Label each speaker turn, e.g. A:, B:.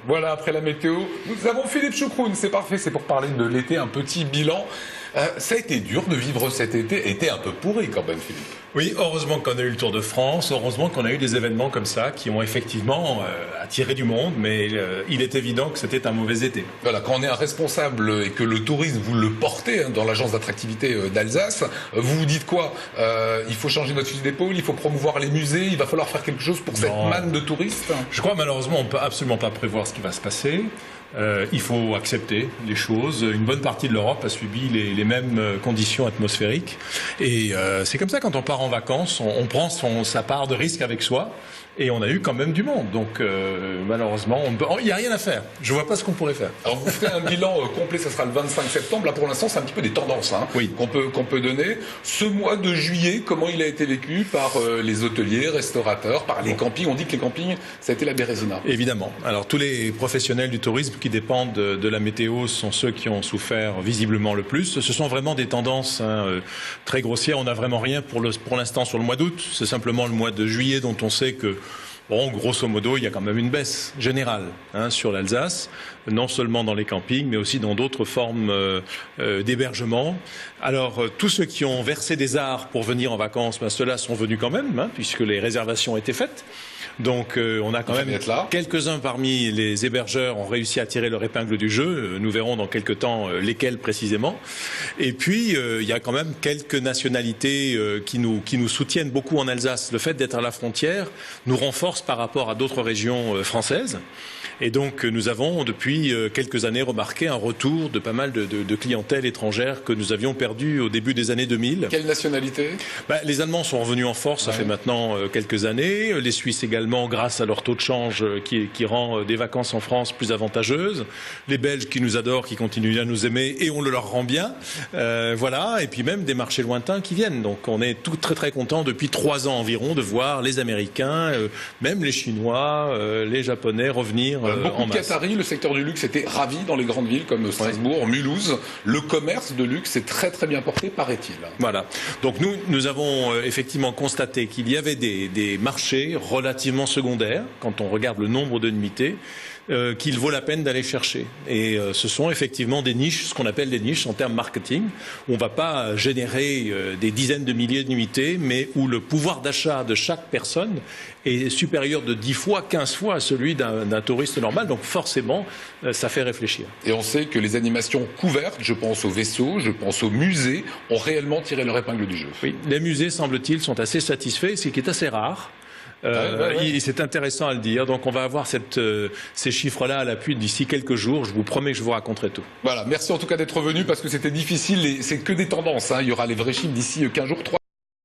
A: Voilà, après la météo, nous avons Philippe Choucroune, c'est parfait, c'est pour parler de l'été, un petit bilan. Ça a été dur de vivre cet été un peu pourri quand même, Philippe.
B: Oui, heureusement qu'on a eu le Tour de France, heureusement qu'on a eu des événements comme ça qui ont effectivement attiré du monde, mais il est évident que c'était un mauvais été.
A: Voilà, quand on est un responsable et que le tourisme, vous le portez dans l'agence d'attractivité d'Alsace, vous vous dites quoi? Il faut changer notre fusil d'épaule, il faut promouvoir les musées, il va falloir faire quelque chose pour cette manne de touristes?
B: Je crois malheureusement on ne peut absolument pas prévoir ce qui va se passer. Il faut accepter les choses. Une bonne partie de l'Europe a subi les mêmes conditions atmosphériques. Et c'est comme ça, quand on part en vacances, on prend sa part de risque avec soi. Et on a eu quand même du monde. Donc malheureusement, il n'y a rien à faire. Je ne vois pas ce qu'on pourrait faire.
A: Alors vous ferez un bilan complet, ça sera le 25 septembre. Là pour l'instant, c'est un petit peu des tendances
B: oui.
A: qu'on peut donner. Ce mois de juillet, comment il a été vécu par les hôteliers, restaurateurs, par les campings? On dit que les campings, ça a été la Bérésina.
B: Évidemment. Alors tous les professionnels du tourisme qui dépendent de la météo sont ceux qui ont souffert visiblement le plus. Ce sont vraiment des tendances très grossières. On n'a vraiment rien pour l'instant sur le mois d'août. C'est simplement le mois de juillet dont on sait que, bon, grosso modo, il y a quand même une baisse générale sur l'Alsace, non seulement dans les campings, mais aussi dans d'autres formes d'hébergement. Alors, tous ceux qui ont versé des arts pour venir en vacances, ceux-là sont venus quand même, puisque les réservations étaient faites. Donc, on a quand même quelques-uns parmi les hébergeurs ont réussi à tirer leur épingle du jeu. Nous verrons dans quelques temps lesquels précisément. Et puis, il y a quand même quelques nationalités qui nous soutiennent beaucoup en Alsace. Le fait d'être à la frontière nous renforce par rapport à d'autres régions françaises. Et donc, nous avons depuis quelques années remarqué un retour de pas mal de clientèle étrangère que nous avions perdu au début des années 2000.
A: Quelle nationalité?
B: Les Allemands sont revenus en force, ça fait maintenant quelques années. Les Suisses également, grâce à leur taux de change qui rend des vacances en France plus avantageuses. Les Belges qui nous adorent, qui continuent à nous aimer et on le leur rend bien. Voilà, et puis même des marchés lointains qui viennent. Donc on est tout très très contents depuis 3 ans environ de voir les Américains, même les Chinois, les Japonais revenir
A: beaucoup
B: en
A: de
B: masse.
A: Qataris, le secteur du luxe était ravi dans les grandes villes comme Strasbourg, Mulhouse. Le commerce de luxe est très très bien porté, paraît-il.
B: Voilà. Donc nous avons effectivement constaté qu'il y avait des marchés relativement secondaires, quand on regarde le nombre de nuitées, qu'il vaut la peine d'aller chercher. Et ce sont effectivement des niches, ce qu'on appelle des niches en termes marketing, où on ne va pas générer des dizaines de milliers de nuitées, mais où le pouvoir d'achat de chaque personne est supérieur de 10 fois, 15 fois à celui d'un touriste normal. Donc forcément, ça fait réfléchir.
A: Et on sait que les animations couvertes, je pense aux vaisseaux, je pense aux musées, ont réellement tiré leur épingle du jeu.
B: Oui, les musées, semble-t-il, sont assez satisfaits, ce qui est assez rare. C'est intéressant à le dire. Donc on va avoir ces chiffres-là à l'appui d'ici quelques jours. Je vous promets que je vous raconterai tout.
A: Voilà, merci en tout cas d'être venu parce que c'était difficile et c'est que des tendances. Il y aura les vrais chiffres d'ici 15 jours, 3.